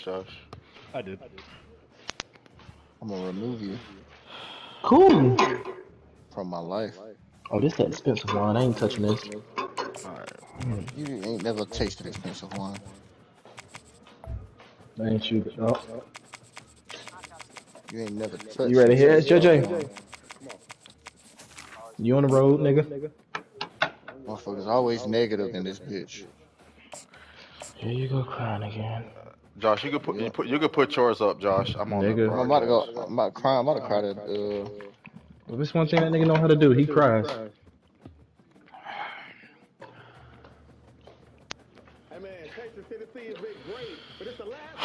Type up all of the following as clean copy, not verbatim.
Josh. I did. I'm gonna remove you Cool. from my life. Oh, this that expensive wine. I ain't touching this. Alright. You ain't never tasted expensive wine. I ain't you. Oh. You ain't never You touched ready to hear it, expensive JJ? wine. You on the road, nigga? Motherfuckers always negative in this bitch. Here you go crying again. Josh, Yep. you could put yours up, Josh. I'm on the Nigga. I'm about to go. broadcast. I'm about to cry. I'm about to cry to. Well, this one thing that nigga know how to do. He cries. Hey man, Texas, Tennessee has been great, but it's the last.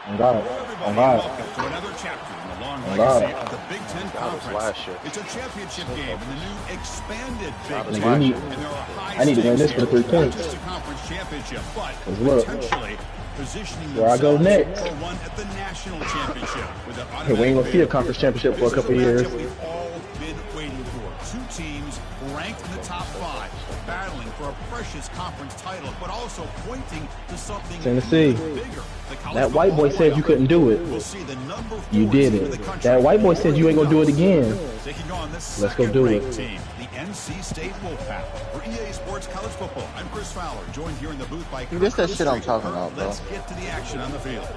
On God. Hello, On everybody, and God. welcome to another chapter in the long On legacy God. of the Big Ten That was Conference. last year. It's a championship game in the new expanded Big That was Ten, Nigga, we need, and there are high I need to win stakes this for here. the 3 Not points. just a conference championship, but 'Cause look, potentially positioning where I go themselves next. for one at the national championship with an Hey, we ain't automatic gonna see a bid. conference championship for a This is couple the years. matchup we've all been waiting for. Two teams ranked in the top 5, battling for a precious conference title, but also pointing to something Tennessee. even bigger. The college That white boy football said you couldn't do it. We'll see the number 4 You did team in the it. country. That white boy said you ain't gonna do it again. Taking on the Let's go do second-ranked it. team, the NC State Wolfpack. For EA Sports College Football, I'm Chris Fowler, joined here in the booth by See, this that shit I'm Street. talking about, bro. Let's get to the action on the field.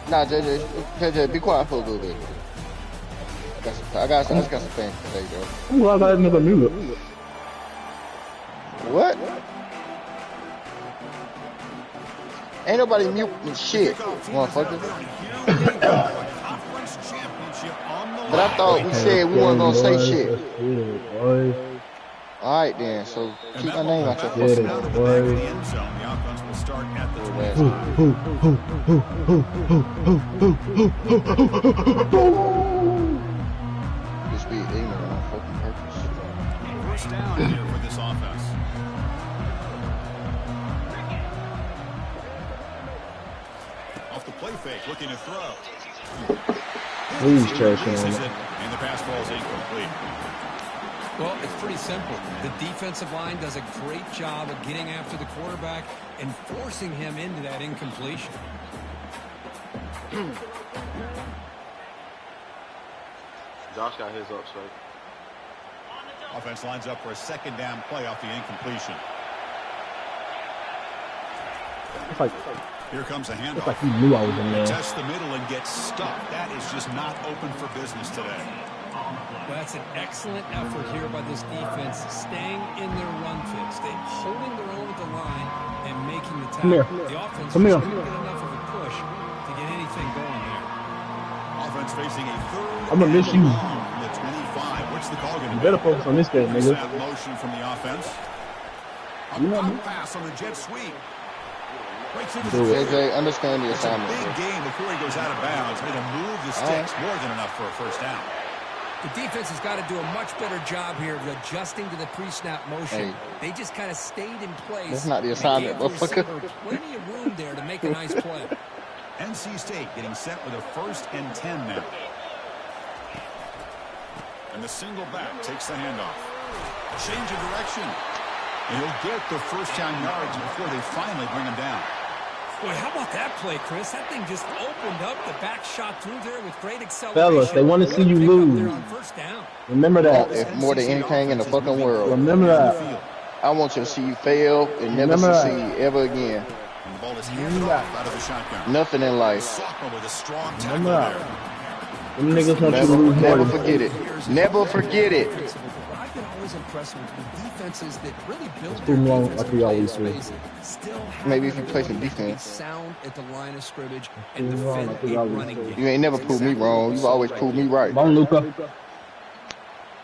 Nah, JJ, be quiet for a little bit. I just got some things to say, bro. I'm glad I got another mute. What? Ain't nobody muting shit, motherfucker. Conference championship on the But I line. thought we said we weren't gonna say shit. Let's get it, boy. All right then, so And keep that my ball name out your bounces Get it, fucking out of mouth. the back of boy. the end zone. The offense will start at the Little 20. ass nigga. Just be ignorant on fucking purpose. First down here for this offense. Off the play fake, looking to throw. Please, Church, Releases man. it, and the pass ball is incomplete. Well, it's pretty simple. The defensive line does a great job of getting after the quarterback and forcing him into that incompletion. Josh got his up, so. Offense lines up for a second down play off the incompletion. It's like, Here comes a it's handoff. like you knew I was in there. Test the middle and get stuck. That is just not open for business today. Well, that's an excellent effort here by this defense, staying in their run fit, holding their own at the line and making the Come here. tackle. The offense Come here. just couldn't get enough of a push to get anything going there. Offense facing a third I'm gonna miss and you. long from the 25. What's the call going to You be? better focus on this game, nigga. Snap motion from the offense. A You know me. pop pass on the jet sweep. Breaks into Do the it. JJ, understand the It's a assignment, big bro. game before he goes out of bounds. Made him move the sticks more than enough for a first down. The defense has got to do a much better job here of adjusting to the pre-snap motion. Hey. They just kind of stayed in place. That's not the and assignment, gave the receiver motherfucker. plenty of room there to make a nice play. NC State getting set with a 1st and 10 now. And the single back takes the handoff. Change of direction. And he'll get the first down yards before they finally bring him down. Boy, how about that play, Chris? That thing just opened up. The back shot through there with great acceleration. Fellas, they want to see you Pick up there lose. on first down. Remember that. If more than anything in the fucking world, Remember that. I want you to see you fail and never Remember that. succeed ever again. And the ball is handed off out of the shotgun. Nothing in life. Sophomore with a strong tackle Remember that. there. Them niggas want you to Never, lose more never than forget it. Never forget it. What I've been always impressed with defenses that really build prove their them wrong defense like to we play always in do. space, still have Maybe if the you play some ability to be defense. sound at the line of scrimmage and Prove them wrong defend like we a always running do. game. You ain't never That's proved me exactly wrong. what we You've saw always right proved there. me right. Come on, Luca.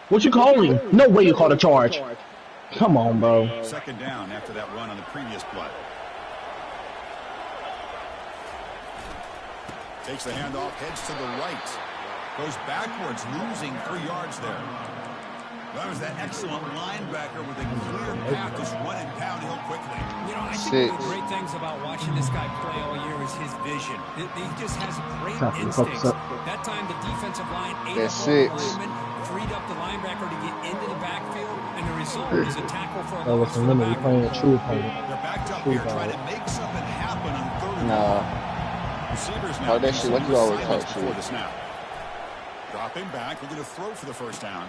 What you calling? No way you called a charge. Come on, bro. Second down after that run on the previous play. Takes the handoff, heads to the right. Goes backwards, losing 3 yards there. That was that excellent linebacker with a clear path, just running downhill quickly. You know, I think Six. one of the great things about watching this guy play all year is his vision. He just has great Stop it, instincts. focus up. That time the defensive line ate That's up all the six. linemen, freed up the linebacker to get into the backfield, and the result is a tackle for a Fellas, loss for the remember, we're back. playing a true opponent. They're backed up True here trying to opponent. make something happen on 3rd Nah. Receivers now Talk that shit like you always talk before shit. the snap. Dropping back, looking to throw for the first down.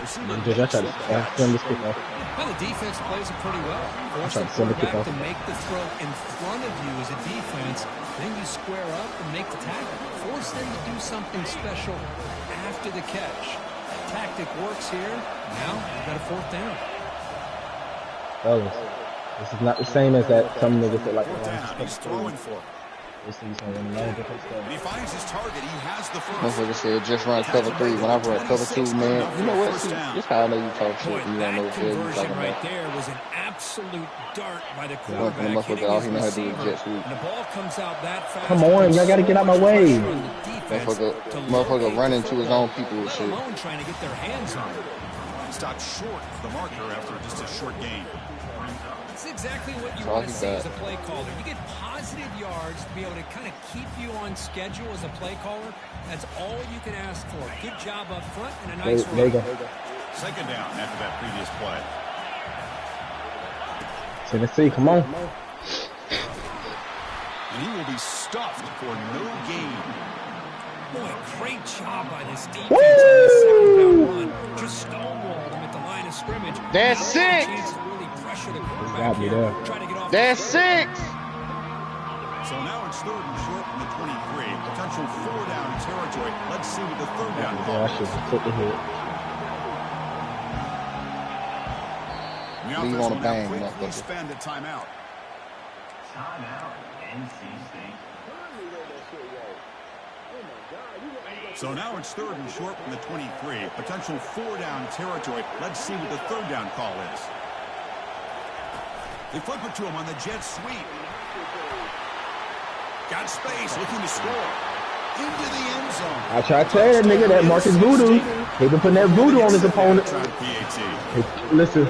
Receiver Judge, I tried to send this kick off. Well, the defense plays it pretty well. Force tried the to send the kick quarterback off. to make the throw in front of you as a defense. Then you square up and make the tackle. Force them to do something special after the catch. That tactic works here. Now you've got a fourth down. Fellas, this is not the same as that some niggas that like fourth down, he's throwing for it. This is a different stuff. And he finds his target. He has the first. Motherfucker said just run cover 3. When I run cover 2, man, you know what? See, this how I know you talk shit. Boy, You don't know that what the hell you conversion talking right about. there was an absolute dart by the The quarterback, motherfucker, hitting all his he know how to do is receiver. jet sweep. And the ball comes out that fast. Come on, y'all gotta get out my way. Motherfucker running to his own people and Let shit. alone trying to get their hands on it. Stopped short of the marker after just a short gain. It's exactly what you That's all want to he see got. as a play caller. You get positive yards to be able to kind of keep you on schedule as a play caller. That's all you can ask for. Good job up front and a nice There you run. go. Second down after that previous play. Tennessee, come on. And he will be stuffed for no gain. Boy, great job by this defense on the second down run. Just stonewalled him at the line of scrimmage. That's Now they have a 6. chance to really pressure the got quarterback me here. there. Try to get off That's the field. 6. So now it's third and short from the 23. Potential 4-down territory. Let's see what the third down Yeah, I call should is. have took the hit. The Leave offense on a will now bang, quickly motherfucker. spend a timeout. So now it's third and short from the 23. Potential 4-down territory. Let's see what the third down call is. They flip it to him on the jet sweep. Got space, looking to score. Into the end zone. I tried to tell that nigga that Marcus Voodoo. He been putting that voodoo on his opponent. PAT. Hey, listen,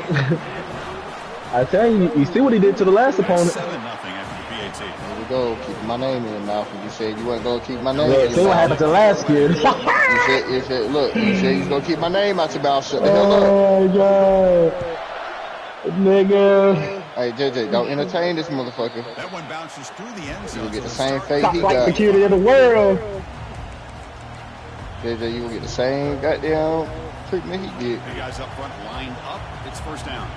I tell you, you see what he did to the last opponent. 7-0 after the PAT. Here we go. Keep my name in your mouth. You said you wasn't going to keep my name Look, in see your what mouth. happened to last year. You said, look, you said you was going to keep my name out your mouth. Shut the hell up. Oh, God. Nigga. Hey, JJ, don't entertain this motherfucker. That one bounces through the end You zone. will get the So same start- fate Top he flight got. security of the world. JJ, you will get the same goddamn treatment he get. The guys up front lined up. It's first down.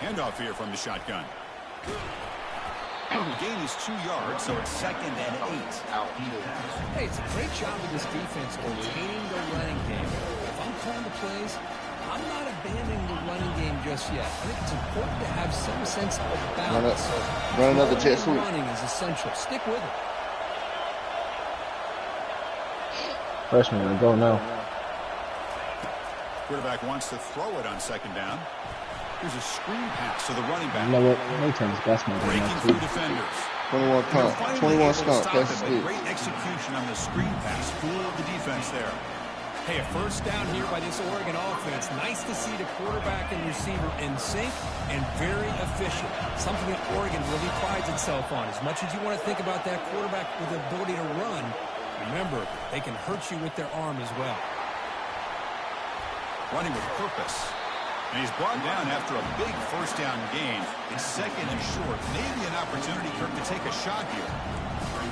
Handoff here from the shotgun. The gain is 2 yards, so it's second and 8. Hey, it's a great job of this defense containing the running game. If I'm calling the plays, I'm not abandoning the running game just yet. I think it's important to have some sense of balance. Run another jet sweep. Running is essential. Stick with it. Freshman, I go now. Quarterback wants to throw it on second down. Here's a screen pass to the running back. You know what? Let me turn this basketball game Breaking on through too. defenders. 21 They're punt, finally 21 able to skunk. stop That's it, but it. great execution on the screen pass. Fooled the defense there. Hey, a first down here by this Oregon offense. Nice to see the quarterback and receiver in sync and very efficient. Something that Oregon really prides itself on. As much as you want to think about that quarterback with the ability to run, remember, they can hurt you with their arm as well. Running with purpose. And he's brought down after a big first down gain. It's second and short. Maybe an opportunity, Kirk, to take a shot here.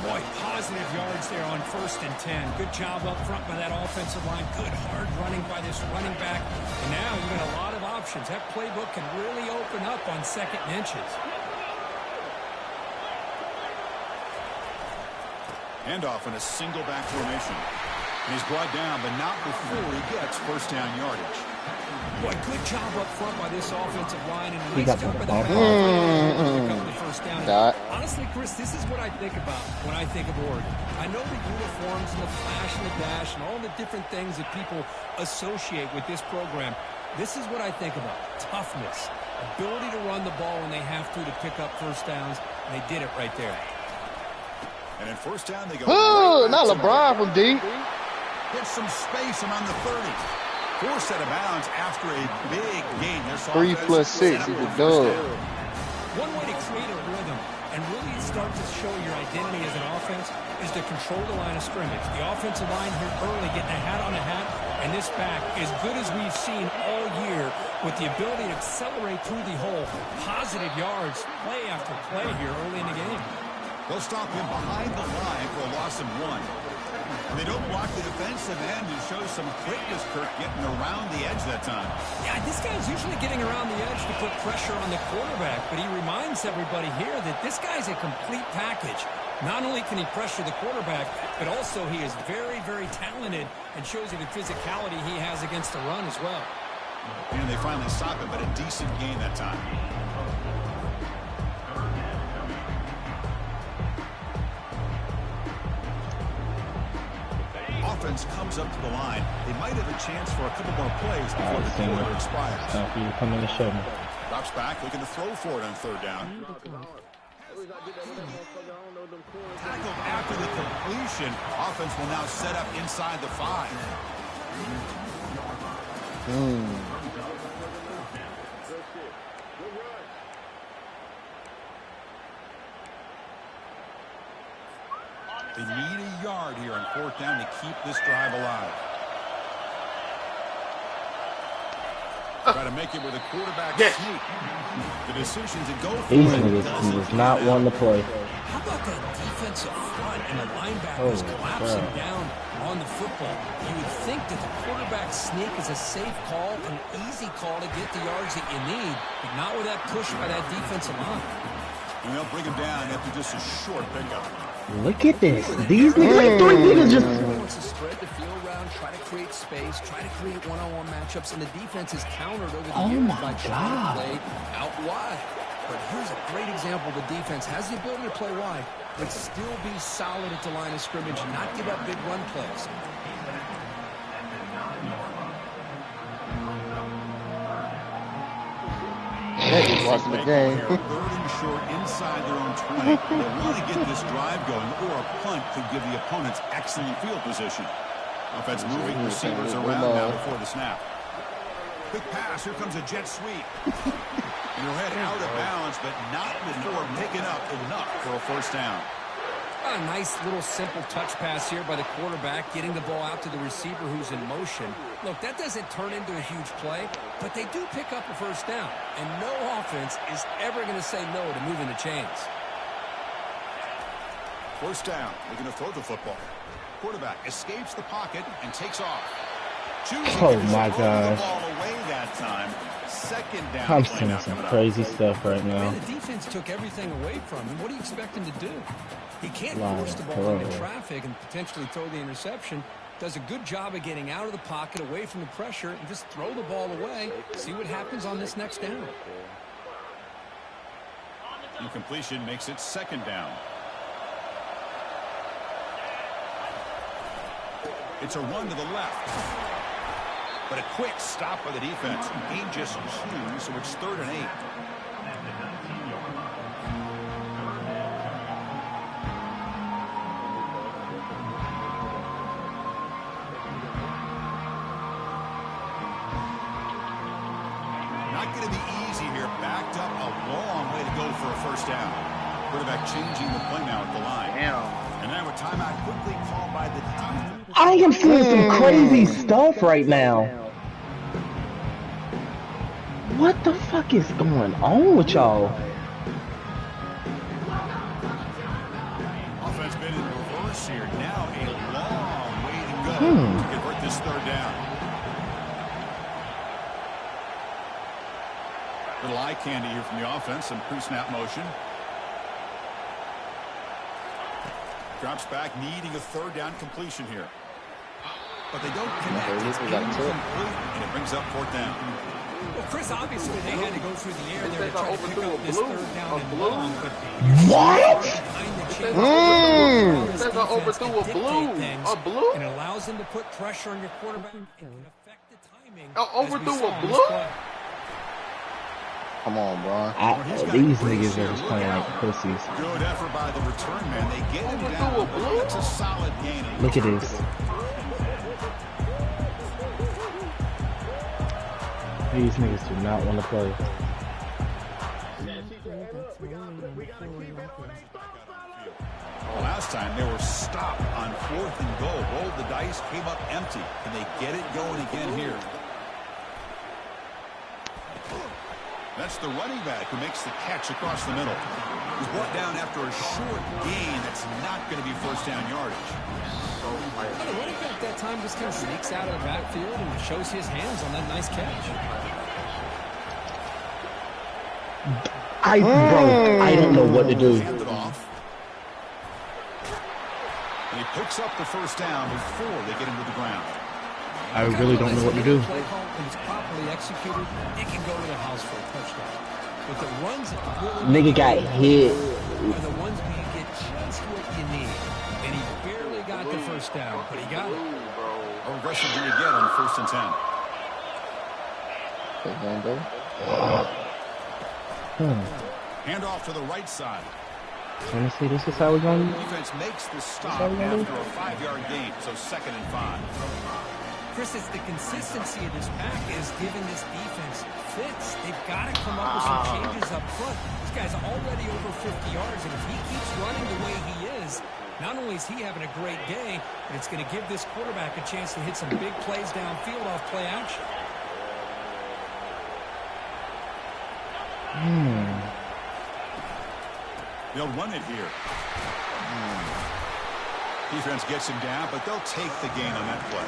Boy, positive yards there on 1st and 10. Good job up front by that offensive line. Good hard running by this running back. And now you got a lot of options. That playbook can really open up on 2nd and inches. Handoff in a single back formation. And he's brought down, but not before he gets first down yardage. Boy, good job up front by this offensive line, and He nice got job the by that ball. pick up the first down. Dot. Honestly, Chris, this is what I think about when I think of Oregon. I know the uniforms and the flash and the dash and all the different things that people associate with this program. This is what I think about. Toughness, ability to run the ball when they have to pick up first downs, and they did it right there. And in first down, they go. Oh, right not back to LeBron from deep. Get some space around the 30. Forced out of bounds after a big gain. 3 plus 6 is a dub. One way to create a rhythm and really start to show your identity as an offense is to control the line of scrimmage. The offensive line here early getting a hat on the hat, And this back, as good as we've seen all year, with the ability to accelerate through the hole, positive yards, play after play here early in the game. They'll stop him behind the line for a loss of 1. And they don't block the defensive end, who shows some quickness, Kirk, getting around the edge that time. Yeah, this guy's usually getting around the edge to put pressure on the quarterback, but he reminds everybody here that this guy's a complete package. Not only can he pressure the quarterback, but also he is very, very talented and shows you the physicality he has against the run as well. And they finally stop him, but a decent gain that time. Offense comes up to the line. They might have a chance for a couple more plays before the quarter expires. You come in and show me. Drops back, looking to throw for it on 3rd down. Tackled after the completion. Offense will now set up inside the 5. They need a yard here on 4th down to keep this drive alive. Try to make it with a quarterback sneak. The decision to go for These it. niggas does not want to play. How about that defensive front and the linebackers collapsing down on the football? You would think that the quarterback sneak is a safe call, an easy call to get the yards that you need, but not with that push by that defensive line. And they'll bring him down after just a short pickup. Look at this. These niggas, like 3 niggas just... Wants to spread the field around, try to create space, try to create one-on-one matchups, and the defense is countered over the years by trying to play out wide. But here's a great example. The defense has the ability to play wide, but still be solid at the line of scrimmage and not give up big run plays. He's watching the game. 3rd and short inside their own 20. They want to get this drive going, or a punt could give the opponents excellent field position. Offense moving receivers around now before the snap. Quick pass. Here comes a jet sweep. And he'll head out of bounds, but not before picking up enough for a 1st down. A nice little simple touch pass here by the quarterback, getting the ball out to the receiver who's in motion. Look, that doesn't turn into a huge play, but they do pick up a 1st down, and no offense is ever going to say no to moving the chains. 1st down, looking to throw the football. Quarterback escapes the pocket and takes off. Oh my God. The ball away that time. 2nd down. I'm seeing some crazy stuff right now. Man, the defense took everything away from him. What do you expect him to do? He can't force the ball Horrible. into traffic and potentially throw the interception. Does a good job of getting out of the pocket, away from the pressure, and just throw the ball away. See what happens on this next down. Incompletion makes it 2nd down. It's a run to the left. But a quick stop by the defense. Gain just 2, so it's 3rd and 8. Not going to be easy here. Backed up a long way to go for a 1st down. Quarterback changing the play now at the line. And now a timeout quickly called by the defense. I am seeing some crazy stuff right now. What the fuck is going on with y'all? Offense been in reverse here. Now a long way to go to convert this 3rd down. Little eye candy here from the offense. Some pre-snap motion. Drops back, needing a 3rd down completion here. But they don't connect. It's incomplete, and it brings up 4th down. Well, Chris, obviously they had to go through the air there to try to pick up this 3rd down and long, but What? Says I overthrew a blue. A blue? And it allows them to put pressure on your quarterback and can affect the timing. I overthrew a blue? Come on, bro. These niggas are just playing like pussies. Good effort by the return man. They get him down. It's a solid gain. Look at this. These niggas do not want to play. Last time they were stopped on 4th and goal. Rolled the dice, came up empty. Can they get it going again here? That's the running back who makes the catch across the middle. He's brought down after a short gain. That's not going to be first down yardage. The running back that time just kind of sneaks out of the backfield and shows his hands on that nice catch. Bro, I don't know what to do. Hand it off. And he picks up the first down before they get him to the ground. I really don't know what to do. Play call, when it's properly executed, it can go to the house for a touchdown. But the runs that really Nigga got hit. are the ones where you get just what you need. And he barely got the first down, but he got it. How aggressive do you get on 1st and 10? Take game, baby. Hand off to the right side. Let me see. This is how we're going. Defense makes the stop after a 5-yard gain, so 2nd and 5. Chris, it's the consistency of this pack is giving this defense fits. They've got to come up with some changes up front. This guy's already over 50 yards, and if he keeps running the way he is, not only is he having a great day, but it's going to give this quarterback a chance to hit some big plays downfield off play action. They'll run it here. Defense gets him down, but they'll take the gain on that play.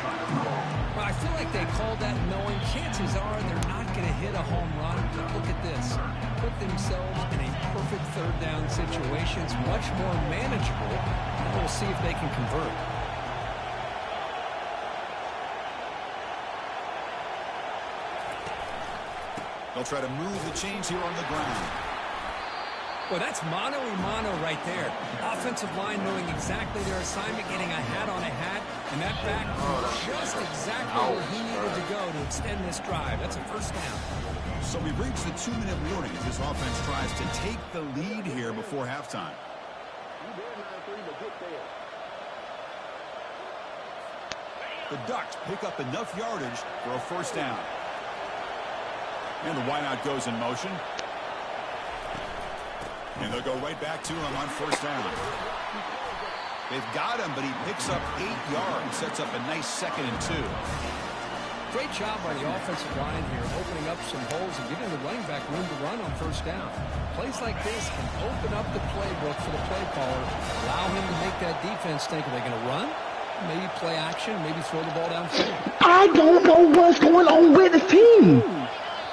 Well, I feel like they called that knowing chances are they're not going to hit a home run. But look at this. Put themselves in a perfect 3rd down situation. It's much more manageable. And we'll see if they can convert. They'll try to move the chains here on the ground. Well, that's mano-a-mano right there. Offensive line knowing exactly their assignment, getting a hat on a hat, and that back just exactly where he needed to go to extend this drive. That's a first down. So we've reached the 2-minute warning as this offense tries to take the lead here before halftime. The Ducks pick up enough yardage for a first down. And the wideout goes in motion. And they'll go right back to him on first down. They've got him, but he picks up 8 yards. Sets up a nice 2nd and 2. Great job by the offensive line here, opening up some holes and giving the running back room to run on first down. Plays like this can open up the playbook for the play caller, allow him to make that defense think, are they going to run? Maybe play action, maybe throw the ball downfield. I don't know what's going on with the team.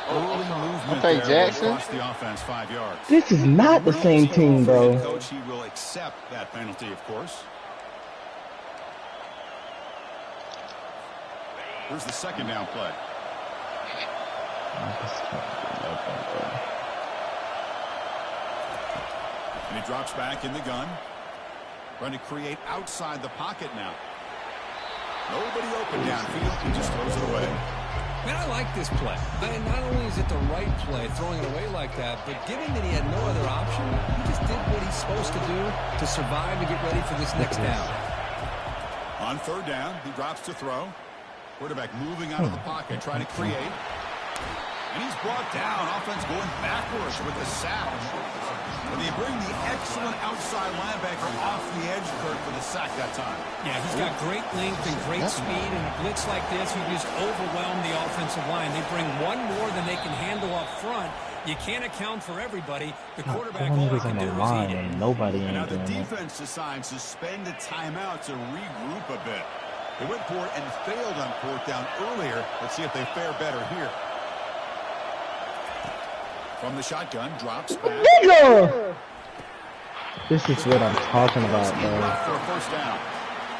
Early movement Okay, there Jackson. cost the offense 5 yards. This is not the same team, bro. Coach, he will accept that penalty, of course. Here's the 2nd down play. And he drops back in the gun. Trying to create outside the pocket now. Nobody open downfield. He just throws it away. Man, I like this play. Not only is it the right play, throwing it away like that, but given that he had no other option, he just did what he's supposed to do to survive and get ready for this next down. On 3rd down, he drops to throw. Quarterback moving out of the pocket, trying to create. And he's brought down. Offense going backwards with the sack. And they bring the excellent outside linebacker off the edge, Kurt, for the sack that time. Yeah, he's got great length and great speed, and a blitz like this, you just overwhelm the offensive line. They bring one more than they can handle up front. You can't account for everybody. The quarterback all he can do is eat it. Nobody And now ain't the doing it. defense decides to spend a timeout to regroup a bit. They went for it and failed on 4th down earlier. Let's see if they fare better here. From the shotgun, drops back. Nigga! This is what I'm talking about, bro. For a first down.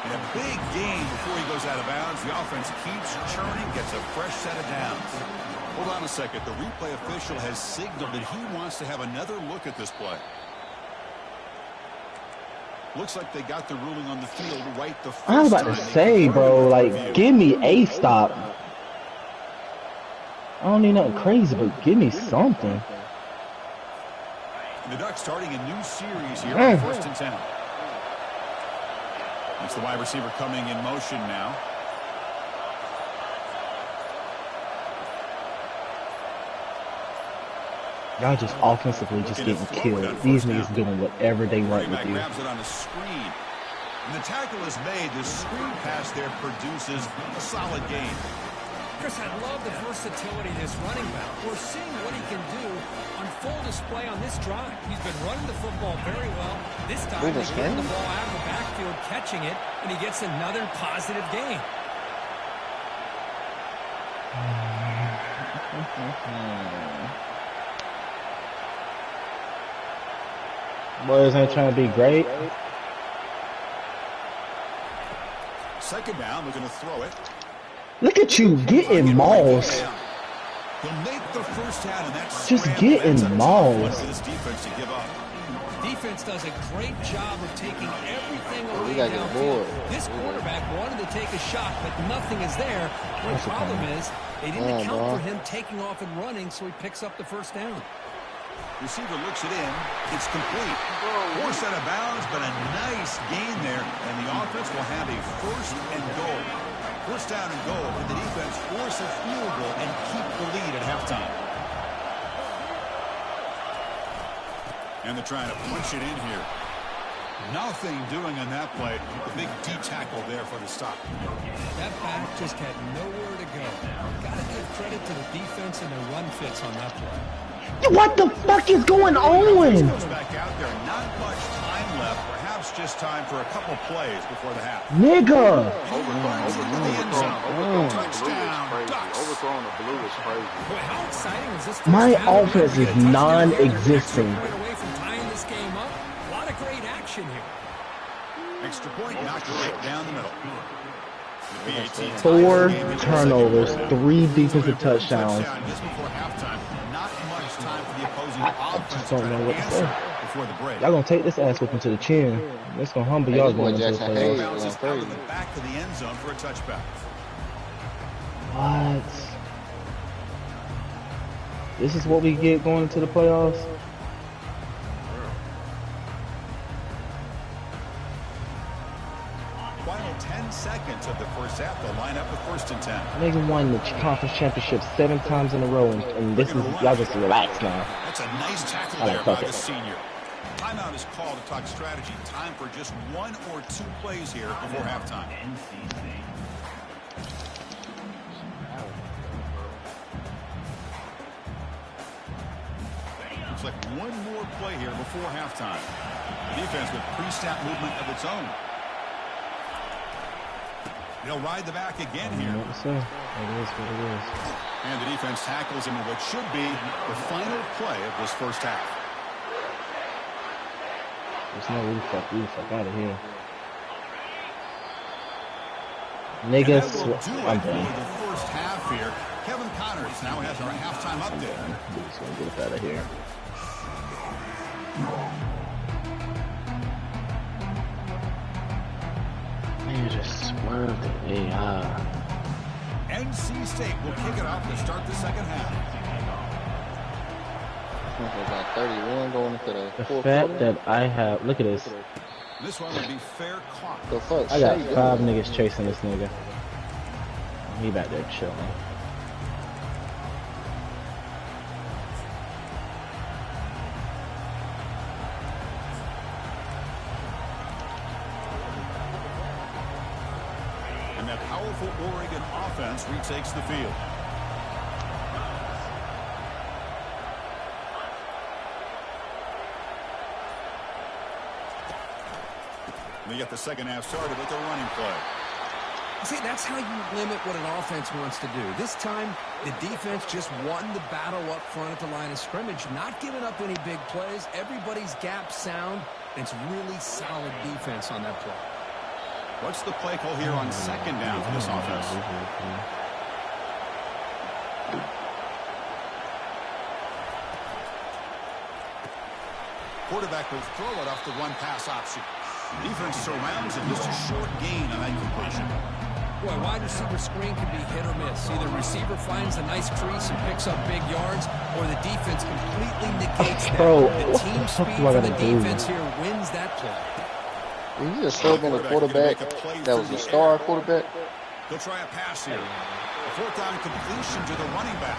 And a big gain before he goes out of bounds. The offense keeps churning, gets a fresh set of downs. Hold on a second. The replay official has signaled that he wants to have another look at this play. Looks like they got the ruling on the field right the first time. I was about to say, bro, like, give me a stop. I don't need nothing crazy, but give me something. The Ducks starting a new series here on 1st and 10. It's the wide receiver coming in motion now. Y'all just offensively just getting killed. These niggas doing whatever they want with you. Grabs it on the screen. And the tackle is made. The screen pass there produces a solid gain. Chris, I love the versatility of this running back. We're seeing what he can do on full display on this drive. He's been running the football very well. This time, he's getting the ball out of the backfield, catching it, and he gets another positive gain. Boys ain't trying to be great. Second down, we're going to throw it. Look at you getting mauls. He'll make the first down, and that's Just getting mauls. This defense to give up. Defense does a great job of taking everything away. We gotta get downfield. bored. This quarterback wanted to take a shot, but nothing is there. The problem is they didn't account for him taking off and running, so he picks up the first down. Receiver looks it in. It's complete. Forced out of bounds, but a nice gain there, and the offense will have a first and goal. First down and goal, and the defense force a field goal and keep the lead at halftime. And they're trying to punch it in here. Nothing doing on that play. The big D tackle there for the stop. That back just had nowhere to go. Got to give credit to the defense and their run fits on that play. What the fuck is going on? Goes back out there. Not much time left. Perhaps just time for a couple plays before the half. Nigga. Overthrowing the blue is crazy. Boy, how exciting is this? My offense is non-existent. Away from tying this game up. A lot of great action here. Extra point, knocked right down the middle. 4 turnovers, 3 defensive touchdowns. Just before halftime. Not much time for the opposing I offense just don't know what to say. before the break. Y'all gonna take this ass whipping to the chin. That's gonna humble y'all going into the Jackson playoffs. bounces out of the back of the end zone for a touchback. What? This is what we get going into the playoffs? Final 10 seconds of the first half. They'll line up with first and 10. Nigga won the conference championship 7 times in a row, and this is y'all just relax now. That's a nice tackle I like there by that. the senior. Timeout is called to talk strategy. Time for just 1 or 2 plays here before halftime. Looks like 1 more play here before halftime. Defense with pre-snap movement of its own. They'll ride the back again here. What to say? It is what it is. And the defense tackles him in what should be the final play of this first half. There's no we the fuck out of here. Niggas, I'm done. For the first half here, Kevin Connors now has our halftime update. I'm just gonna get up out of here. Man, just swerved it. NC State will kick it off to start the second half. About 31 going into the fourth fact quarter. that I have, look at this. This one would be fair caught. The fuck? I got Shea 5 going. niggas chasing this nigga. He back there chilling. And that powerful Oregon offense retakes the field. We get the second half started with a running play. See, that's how you limit what an offense wants to do. This time, the defense just won the battle up front at the line of scrimmage, not giving up any big plays. Everybody's gap sound. It's really solid defense on that play. What's the play call here on second down for this offense? Quarterback will throw it off the one pass option. Defense surrounds him. Just a short gain on that completion. Boy, wide receiver screen can be hit or miss. Either receiver finds a nice crease and picks up big yards, or the defense completely negates that. Bro, The what team the fuck speed do I for the gotta do? defense here wins that play. You just subbed in a quarterback that was a star quarterback. He'll try a pass here. A fourth down completion to the running back.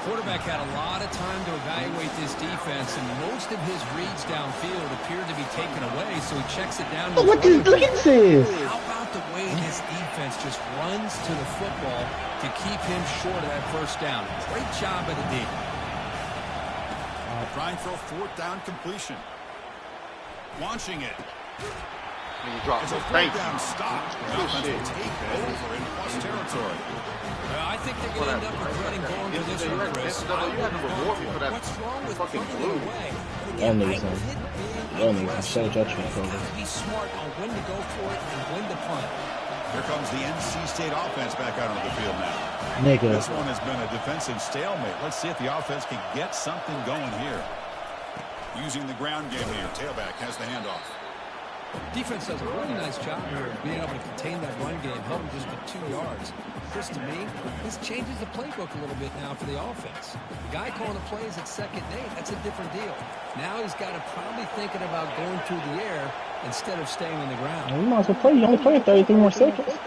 Quarterback had a lot of time to evaluate this defense, and most of his reads downfield appeared to be taken away, so he checks it down. Look at this. How about the way this defense just runs to the football to keep him short of that first down? Great job by the D. Trying for a fourth down completion. Launching it. And you drop It's a fourth down stop. The offense will take over in plus territory. I think they're going to end up regretting going for this one, Chris. You had to reward me for that What's wrong with fucking throwing it blue. away? Y'all need some judgment for this. Be smart on when to go for it and when to punt. Here comes the NC State offense back out on the field now. Nigga. This one has been a defensive stalemate. Let's see if the offense can get something going here. Using the ground game here. Tailback has the handoff. Defense does a really nice job here of being able to contain that run game, held him just to 2 yards. Chris, to me, this changes the playbook a little bit now for the offense. The guy calling the plays at 2nd and 8, that's a different deal. Now he's got to probably thinking about going through the air instead of staying on the ground. You might as well play. You only play 33 more seconds.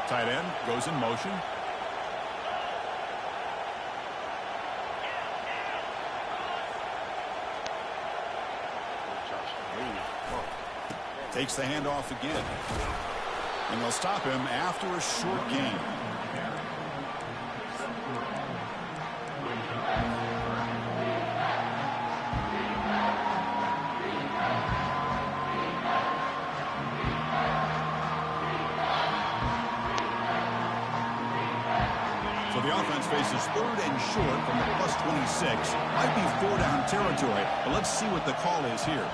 Tight end goes in motion. Takes the handoff again. And they'll stop him after a short gain. So the offense faces 3rd and short from the plus 26. Might be 4-down territory, but let's see what the call is here.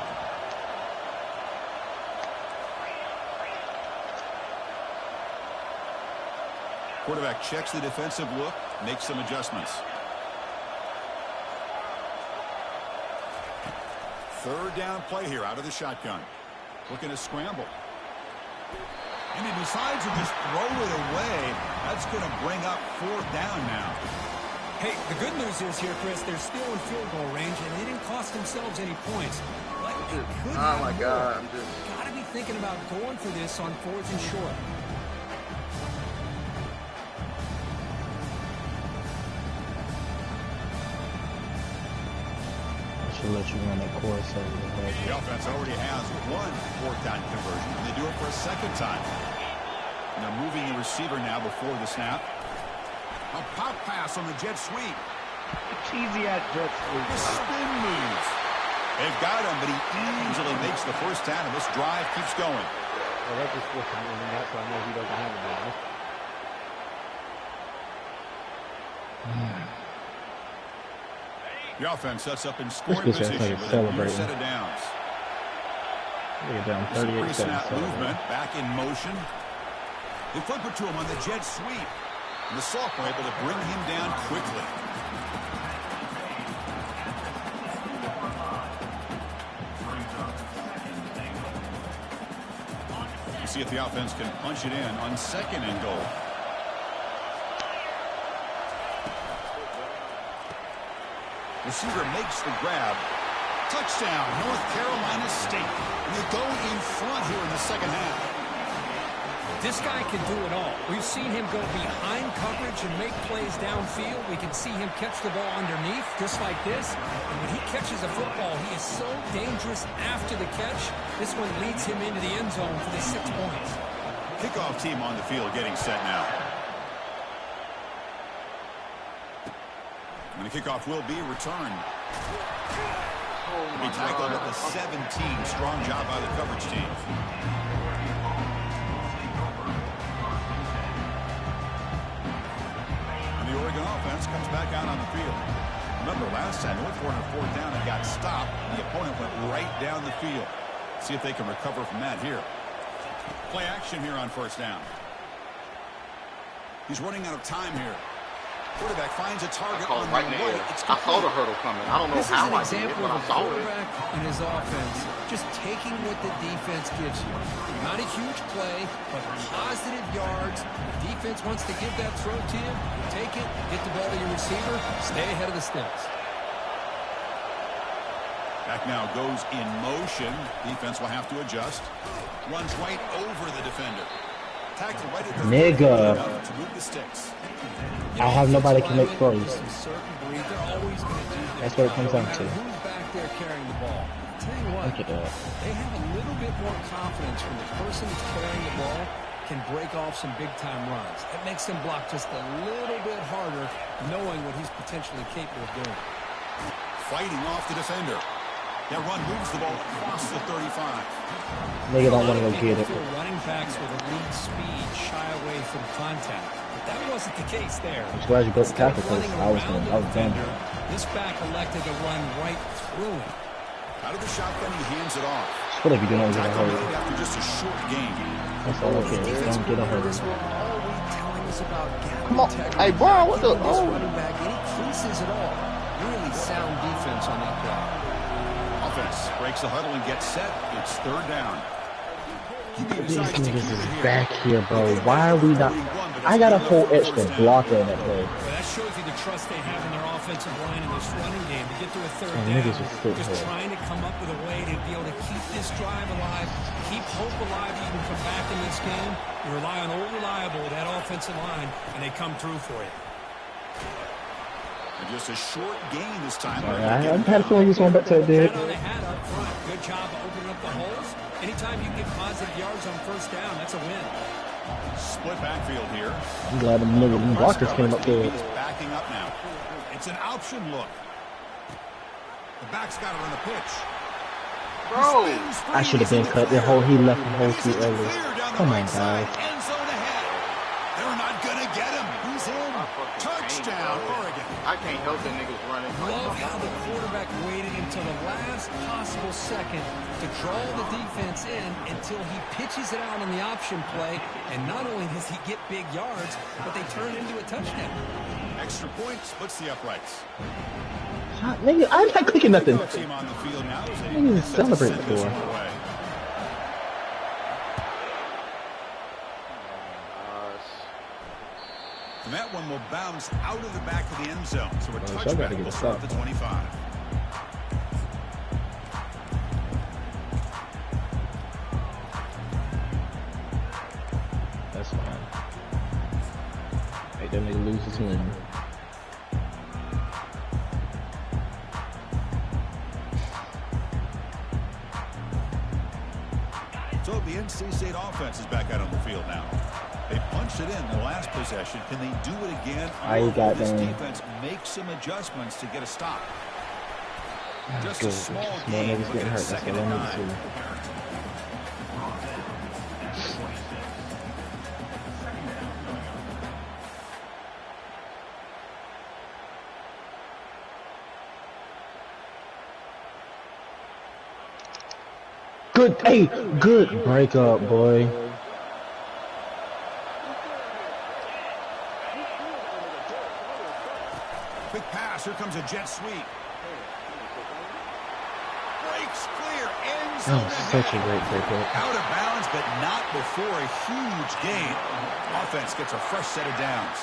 Quarterback checks the defensive look, makes some adjustments. 3rd down play here out of the shotgun. Looking to scramble. And he decides to just throw it away. That's going to bring up 4th down now. Hey, the good news is here, Chris, they're still in field goal range, and they didn't cost themselves any points. But they could Oh my God, I'm got to be thinking about going for this on 4th and short. Let you run that course over the The offense already has 1 4th down conversion, and they do it for a 2nd time. And they're moving the receiver now before the snap. A pop pass on the jet sweep. Cheesy ass jet sweep. The spin moves. They've got him, but he easily makes the first down, and this drive keeps going. Well, that just looks at me, and that's why I know he doesn't have it now. The offense sets up in scoring position with a new set of downs. They're down Some 38 pre-snap seconds. movement, back in motion. They flip it to him on the jet sweep. And the sophomore able to bring him down quickly. Let's see if the offense can punch it in on 2nd and goal. Receiver makes the grab. Touchdown, North Carolina State. And they go in front here in the 2nd half. This guy can do it all. We've seen him go behind coverage and make plays downfield. We can see him catch the ball underneath, just like this. And when he catches a football, he is so dangerous after the catch. This one leads him into the end zone for the 6 points. Kickoff team on the field getting set now. And the kickoff will be returned. He tackled at the 17. Strong job by the coverage team. And the Oregon offense comes back out on the field. Remember, last time, North were on a 4th down and got stopped. The opponent went right down the field. See if they can recover from that here. Play action here on 1st down. He's running out of time here. Quarterback finds a target on the right in the right. air. It's I saw the hurdle coming. I don't know This is how an I did it, example but I of a saw it. quarterback and his offense just taking what the defense gives you. Not a huge play, but positive yards. The defense wants to give that throw to you. You take it, get the ball to your receiver, stay ahead of the sticks. Back now goes in motion. Defense will have to adjust. Runs right over the defender. Tackled right at the Nigga. 30 to move the sticks. I have nobody can make throws. That's what it comes down to. Who's back there carrying the ball? I'll tell you what, Look at that. they have a little bit more confidence when the person that's carrying the ball can break off some big-time runs. It makes them block just a little bit harder, knowing what he's potentially capable of doing. Fighting off the defender. That run moves the ball across the 35. Nigga don't want to go get it. Running backs with elite speed shy away from contact. But that wasn't the case there. I'm glad you broke the tackle because I was done. This back elected to run right through him. Out of the shotgun, he hands it off. I feel like you're going to get a Tackle hurt. made after just a short gain. That's all I care. Don't get a hurt. Come on. Hey, Brian, what the? Oh. Running back, any creases at all. Really sound defense on that play. Offense breaks the huddle and gets set. It's third down. These niggas is back here, bro. Why are we not? I got a whole extra blocker in that play. Well, that shows you the trust they have in their offensive line in this running game to get to a third down. Niggas are still Just trying to come up with a way to be able to keep this drive alive, keep hope alive. You can come back in this game. You rely on old reliable with that offensive line, and they come through for you. And just a short gain this time. I had a feeling he was going back to that dude. Good job of opening up the holes. Anytime you get positive yards on first down, that's a win. Split backfield here. I'm glad them blockers came up there. He's backing up now. It's an option look. The back's got it on the pitch. Bro, I should have been cut. The hole he left the hole too early. Come on, guys. End zone ahead. They're not gonna get him. He's in. Touchdown, Oregon. I can't help that niggas running. Love how the quarterback waited until the last possible second to draw the defense in until he pitches it out on the option play. And not only does he get big yards, but they turn into a touchdown. Extra point splits the uprights. Nigga, I'm not clicking nothing. Team on the field now as they Niggas set to celebrating send this for. one away. And that one will bounce out of the back of the end zone. So a touchback will start the 25. That's fine. Make that nigga lose his limb. So the NC State offense is back out on the field now. They punched it in the last possession. Can they do it again? Or will this defense make some adjustments to get a stop? Just a small game. Niggas getting hurt. That's what I need to see. Good, hey, good breakup, boy. Quick pass. Here comes a jet sweep. Breaks clear. End zone. That was such a great breakup. Out of bounds, but not before a huge gain. Offense gets a fresh set of downs.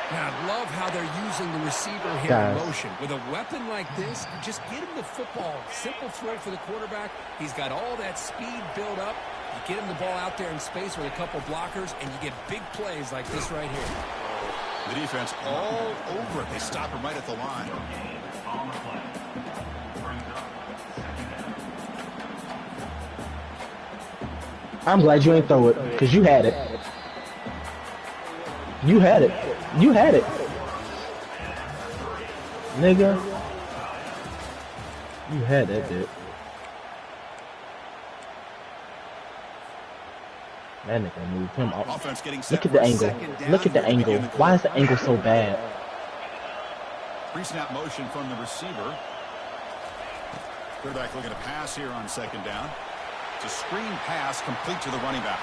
And I love how they're using the receiver here in motion. With a weapon like this, you just get him the football. Simple throw for the quarterback. He's got all that speed built up. You get him the ball out there in space with a couple blockers, and you get big plays like this right here. The defense all over it. They stop him right at the line. I'm glad you ain't throw it, because you had it. You had it. You had it. Nigga. You had that bit. That nigga moved him up. Offense getting set. Look at the angle. Look at the angle. Why is the angle so bad? Pre-snap motion from the receiver. Quarterback looking to pass here on second down. It's a screen pass complete to the running back.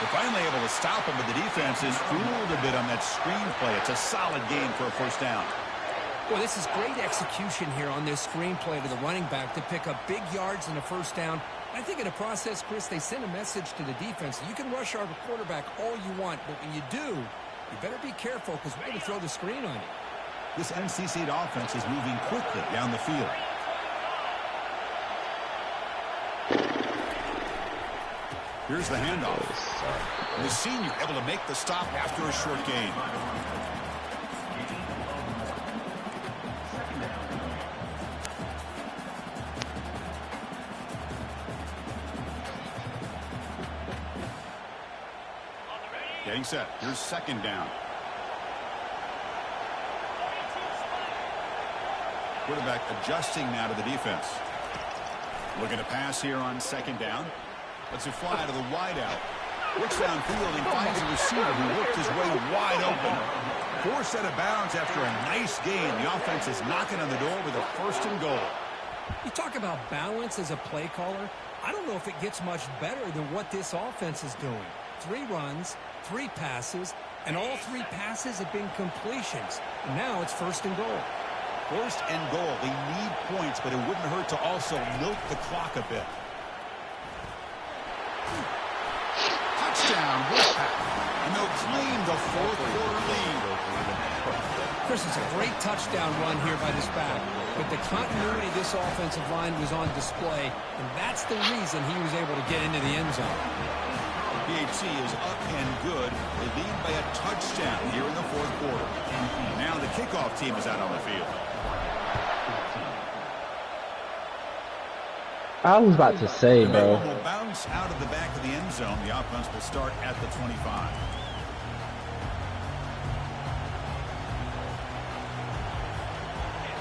They're finally able to stop him, but the defense is fooled a bit on that screen play. It's a solid game for a first down. Well, this is great execution here on this screen play to the running back to pick up big yards in the first down. I think in the process, Chris, they send a message to the defense. You can rush our quarterback all you want, but when you do, you better be careful because we're going to throw the screen on you. This NC State offense is moving quickly down the field. Here's the handoff. The senior able to make the stop after a short gain. Getting set. Here's second down. Quarterback adjusting now to the defense. Looking to pass here on second down. Lets it fly to the wideout. Looks downfield and finds a receiver who worked his way wide open. Forced out of bounds after a nice gain. The offense is knocking on the door with a 1st and goal. You talk about balance as a play caller. I don't know if it gets much better than what this offense is doing. 3 runs, 3 passes, and all 3 passes have been completions. And now it's 1st and goal. 1st and goal. They need points, but it wouldn't hurt to also milk the clock a bit. Touchdown, Wolfpack. And they'll claim the 4th quarter lead. Chris, it's a great touchdown run here by this back. But the continuity of this offensive line was on display, and that's the reason he was able to get into the end zone. PHC is up and good. They lead by a touchdown here in the 4th quarter. Now the kickoff team is out on the field. I was about to say, The bro. will bounce out of the back of the end zone. The offense will start at the 25.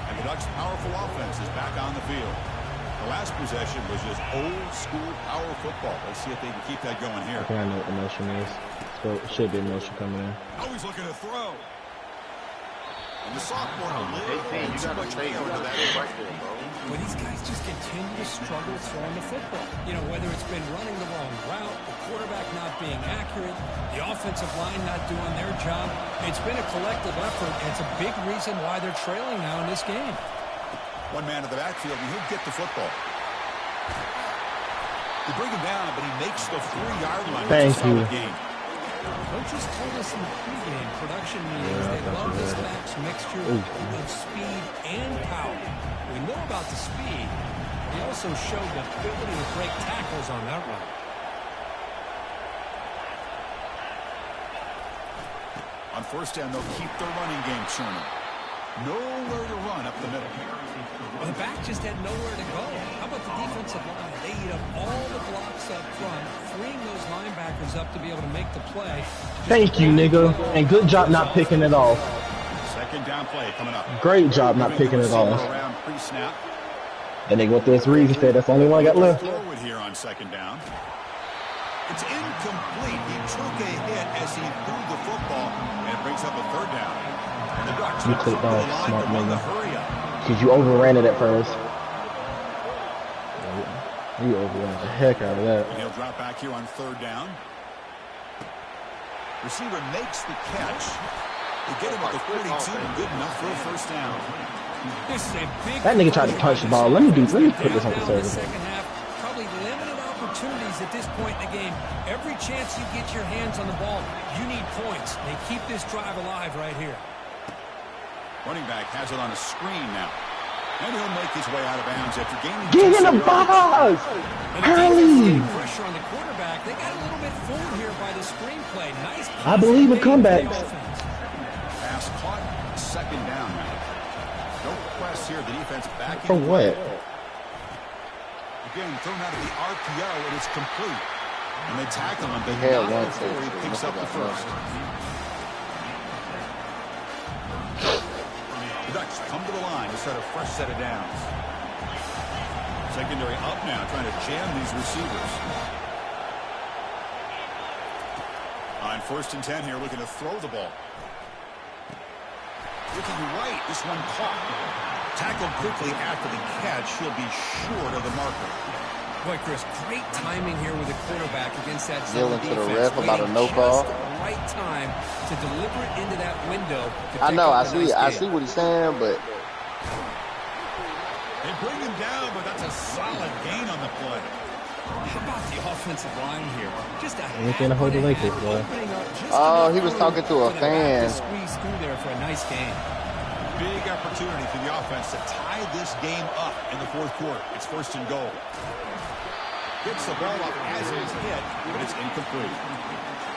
And the Ducks' powerful offense is back on the field. The last possession was just old school power football. Let's see if they can keep that going here. I think I know what the motion is. So it should be a motion coming in. Always looking to throw. And the sophomore Hey, T, you got to stay under that right there, bro. But these guys just continue to struggle throwing the football. You know, whether it's been running the wrong route, the quarterback not being accurate, the offensive line not doing their job. It's been a collective effort, and it's a big reason why they're trailing now in this game. One man to the backfield, and he'll get the football. They bring him down, but he makes the 3-yard line. Thank you. Game. Coaches told us in the pregame production meetings they love this back's mixture of speed and power. We know about the speed. He also showed the ability to break tackles on that run. On 1st down, they'll keep their running game churning. Nowhere to run up the middle. Well, the back just had nowhere to go. How about the defensive line? They eat up all the blocks up front, freeing those linebackers up to be able to make the play. Thank you, nigga. And good job not picking it off. 2nd down play coming up. Great job not picking it off. Around pre-snap. And they went this reason said that's the only one I got left. Forward here on 2nd down. It's incomplete. He took a hit as he threw the football, and it brings up a 3rd down. And the Ducks You clicked off, smart nigga. hurry up. Because you overran it at first. You overran the heck out of that. And he'll drop back here on 3rd down. Receiver makes the catch. They get him at the 42, good enough for a 1st down. This is a big That nigga tried to punch the ball. Let me put this on the down server. second half. Probably limited opportunities at this point in the game. Every chance you get your hands on the ball, you need points. They keep this drive alive right here. Running back has it on a screen now. And he'll make his way out of bounds after gaining. Get in the box! Hurry! Pressure on the quarterback. They got a little bit fooled here by the screenplay. Nice. I believe in comebacks. Pass caught. 2nd down now. No press here. The defense back. For what? Again, thrown out of the RPO, and it's complete. And they tackle him, but Hell, not one before he safety. picks up the 1st. The Ducks come to the line to start a fresh set of downs. Secondary up now, trying to jam these receivers. On 1st and 10 here, looking to throw the ball. Looking right, this one caught. Tackled quickly after the catch. He'll be short of the marker. Boy, Chris, great timing here with the quarterback against that Yelling zone to the defense. ref about a no Waiting call. just at the right time to deliver it into that window. To I pick know, up I a see, nice I gain. see what he's saying, but They bring him down, but that's a solid gain on the play. How about the offensive line here? Just a Anything to hold the Lakers, boy. Oh, he was talking to a fan. Squeeze through there for a nice gain. Big opportunity for the offense to tie this game up in the 4th quarter. It's 1st and goal. Gets the ball up as it is hit, but it's incomplete.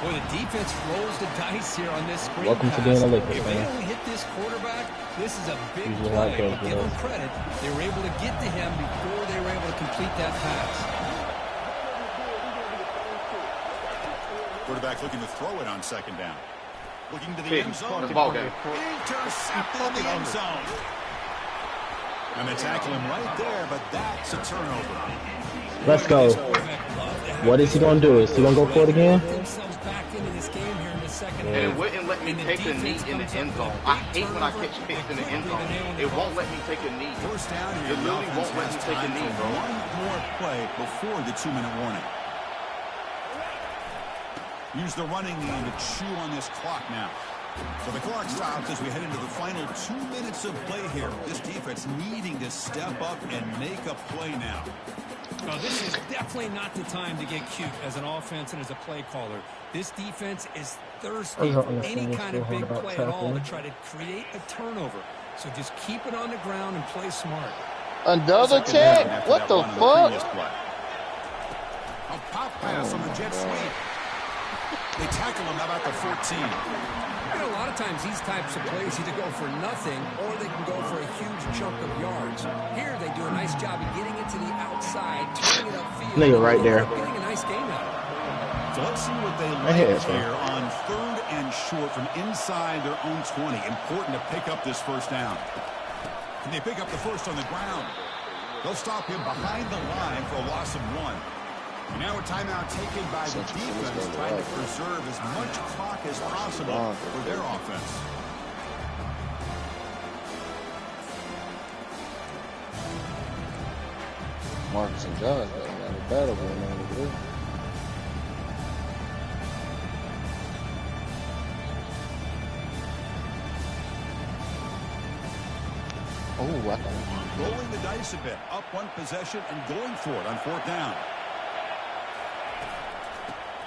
Well, the defense rolls the dice here on this screen Welcome to pass. being a Lakers If they fan. only hit this quarterback, this is a big Usually play. how it goes, But give them credit. They were able to get to him before they were able to complete that pass. Quarterback looking to throw it on second down. Looking to the end zone. The ball game. Intercepted in the end zone. And they tackle him right there, but that's a turnover. Let's go. What is he gonna do? Is he gonna go for it again? And it wouldn't let me take a knee in the end zone. I hate when I catch hits in the end zone. It won't let me take a knee. First down here. It literally won't let me take a knee, bro. One more play before the 2-minute warning. Use the running game to chew on this clock now. So the clock stops as we head into the final 2 minutes of play here. This defense needing to step up and make a play now. Well, this is definitely not the time to get cute as an offense and as a play caller. This defense is thirsty for any kind of big play at all to try to create a turnover. So just keep it on the ground and play smart. Another check? What the fuck? A pop pass on the jet sweep. They tackle him about the 14. You know, a lot of times these types of plays either go for nothing or they can go for a huge chunk of yards. Here they do a nice job of getting it to the outside, turning it upfield. Nigga right there. Getting a nice game out of it. So let's see what they like here on 3rd and short from inside their own 20. Important to pick up this first down. And they pick up the first on the ground. They'll stop him behind the line for a loss of 1. And now a timeout taken by the defense, trying to preserve as much clock as possible for their offense. Marcus and Josh got a battle going on over there. Oh, I thought. Rolling the dice a bit, up one possession and going for it on 4th down.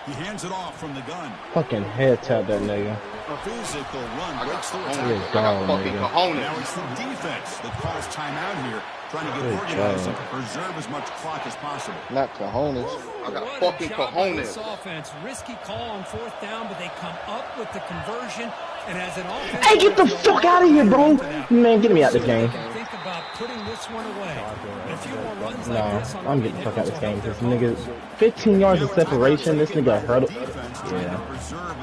He hands it off from the gun. Fucking head tap that nigga. A physical run breaks through a I tackle. got fucking cojones. Now it's the defense that calls timeout here, trying to get organized and preserve as much clock as possible. Not cojones. I got What fucking a job by this cojones. offense. Risky call on 4th down, but they come up with the conversion. And as an offense, Hey, get the fuck out of here, bro! Man, get me out this game. think about putting this one away. A few more runs No, like this on I'm getting the fuck out this game. This nigga, 15 yards of separation. This nigga hurdle. Yeah,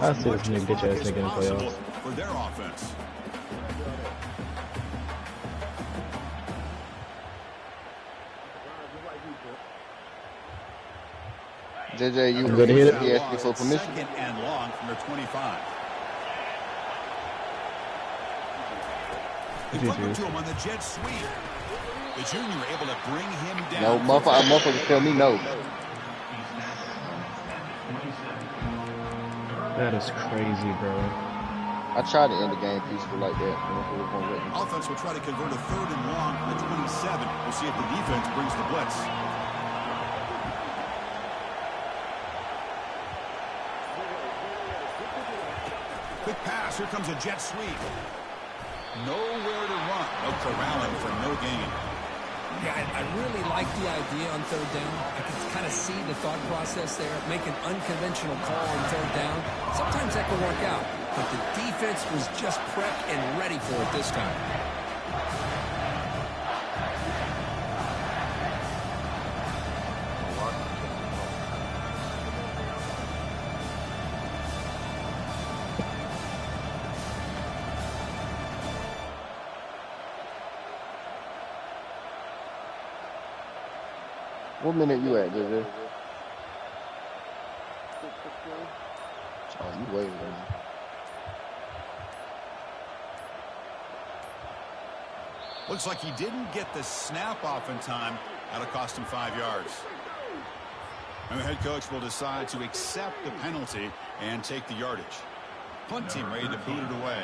I see this nigga bitch ass nigga in the playoffs. For their offense. JJ, you Good to hit it. He asked you for permission. 2nd and long from their 25. They flip it to him on the jet sweep. The junior able to bring him down. No, motherfucker tell me no. That is crazy, bro. I tried to end the game peaceful like that. Offense will try to convert a 3rd and long from the 27. We'll see if the defense brings the blitz. Quick pass. Here comes a jet sweep. Nowhere to run. No corralling for no gain. Yeah, I really like the idea on 3rd down. I can kind of see the thought process there. Make an unconventional call on 3rd down. Sometimes that can work out, but the defense was just prepped and ready for it this time. What minute you at, JJ? Oh, you waiting on me. Looks like he didn't get the snap off in time. That'll cost him 5 yards. And the head coach will decide to accept the penalty and take the yardage. Punt team ready to boot it away.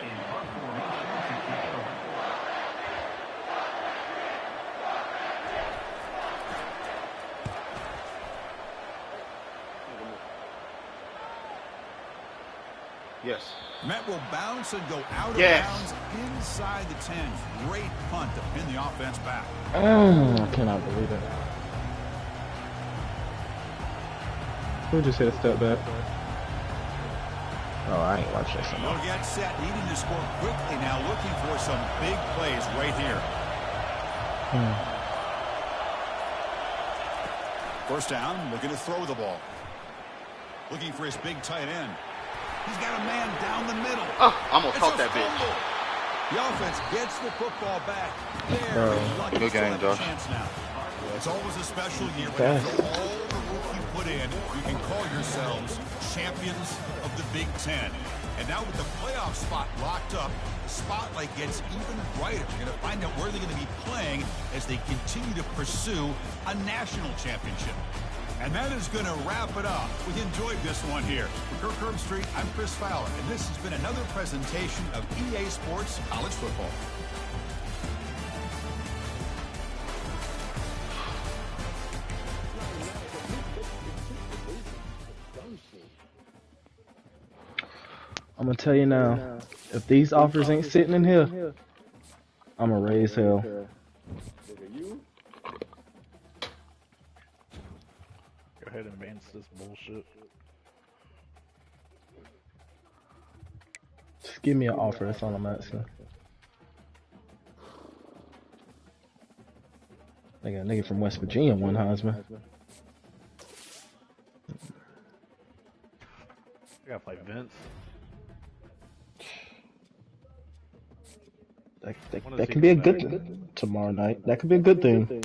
Yes. Met will bounce and go out of Yes. bounds inside the 10. Great punt to pin the offense back. I cannot believe it. Who just hit a step back? Oh, I ain't watching this. They'll get set, needing to score quickly now, looking for some big plays right here. First down, looking to throw the ball. Looking for his big tight end. He's got a man down the middle. Oh, I'm going to talk that bitch. The offense gets the football back. They're Good game, Josh. It's always a special year, but after all the work you put in, you can call yourselves champions of the Big Ten. And now with the playoff spot locked up, the spotlight gets even brighter. You're going to find out where they're going to be playing as they continue to pursue a national championship. And that is going to wrap it up. We enjoyed this one here. For Kirk Herbstreit, I'm Chris Fowler, and this has been another presentation of EA Sports College Football. I'm gonna tell you now, if these offers ain't sitting in here, I'm gonna raise hell. Go ahead and advance this bullshit. Just give me an offer, that's all I'm asking. They got a nigga from West Virginia won Heisman. I gotta play Vince. That can be a good thing tomorrow night. That could be a good thing.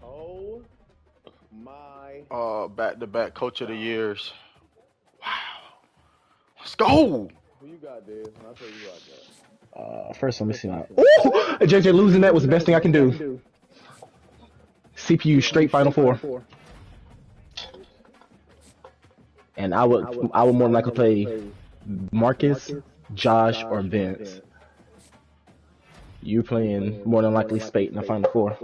Oh my. Back-to-back Coach of the Years. Wow. Let's go. Who you got, Dave? I'll tell you who I got. First, let me see my. Ooh! JJ losing that was the best thing I can do. CPU straight Final Four. And I would more than likely play Marcus, Josh, or Vince. You playing more than likely Spate in the Final Four.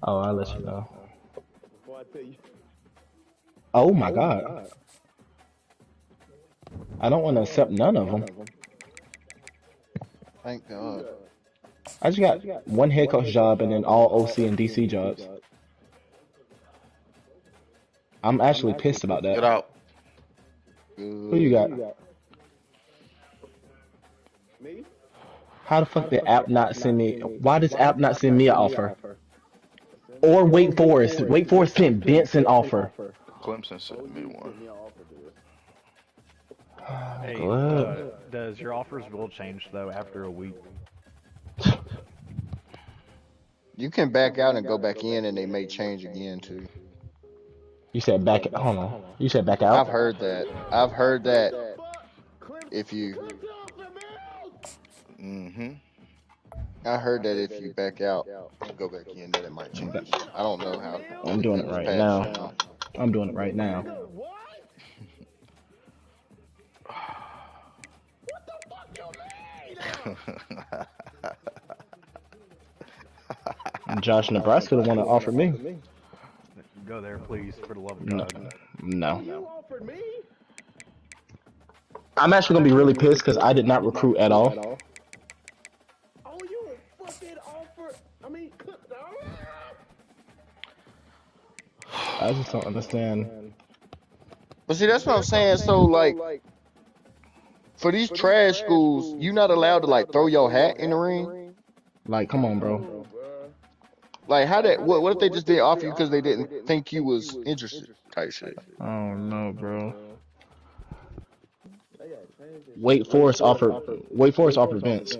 Oh, I'll let you know. Before I tell you. Oh my God. I don't want to accept none of them. Thank God. I just got one head coach job and then all OC and DC jobs. I'm actually pissed about that. Get out. Who you got? Me? How the fuck did App not send me? Why does App not send me an offer? Or Wake Forest. Wake Forest sent Vince an offer. Clemson sent me one. Hey, does your offers will change though after a week? You can back out and go back in, and they may change again too. You said back. Hold on. You said back out. I've heard that. I've heard that. If you. I heard that if you back out and go back in, then it might change. I don't know how. I'm doing it right now. I'm doing it right now. Josh, Nebraska the one that offered me. Go there, please, for the love of God. No. You offered me? I'm actually gonna be really pissed because I did not recruit at all. Oh, you fucking offer. I mean, I just don't understand. But see, that's what I'm saying. So, like, for these trash schools, you not allowed to, like, throw your hat in the ring? Like, come on, bro. Like, how that? What if they just didn't offer you because they didn't think you was interested? Type shit. Oh no, bro. Wake Forest offered Vince.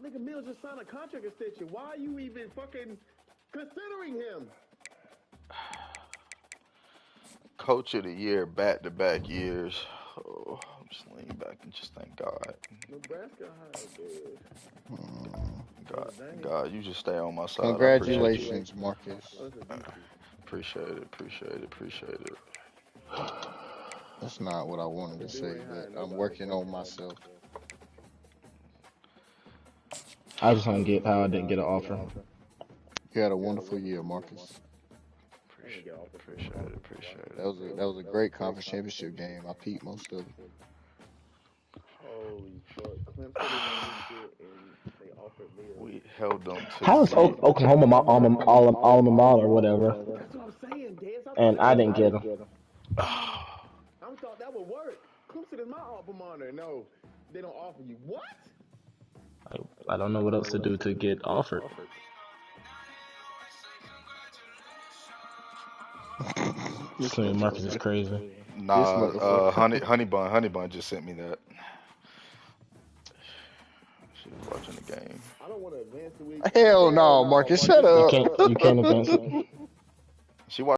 Nigga Mills just signed a contract extension. Why are you even fucking considering him? Coach of the Year, back-to-back years. Oh, I'm just leaning back and just thank God. Nebraska hired God, you just stay on my side. Congratulations, Marcus. Appreciate it. That's not what I wanted to say, but I'm working on myself. I just don't get how I didn't get an offer. You had a wonderful year, Marcus. Appreciate it. That was a great conference championship game. I peeped most of it. Holy fuck. Clemson and they offered We held them to How is zero. Oklahoma my alma mater or whatever, That's what I'm saying, Des. and I didn't get them? I thought that would work. Clemson is my alma mater. No, they don't offer you. What? I don't know what else to do to get offered. This man Marcus is crazy. Nah, motherfucker. Honey Bun just sent me that. She was watching the game. I don't want to advance the week. Hell no, Marcus, shut You up. can't advance it. She watched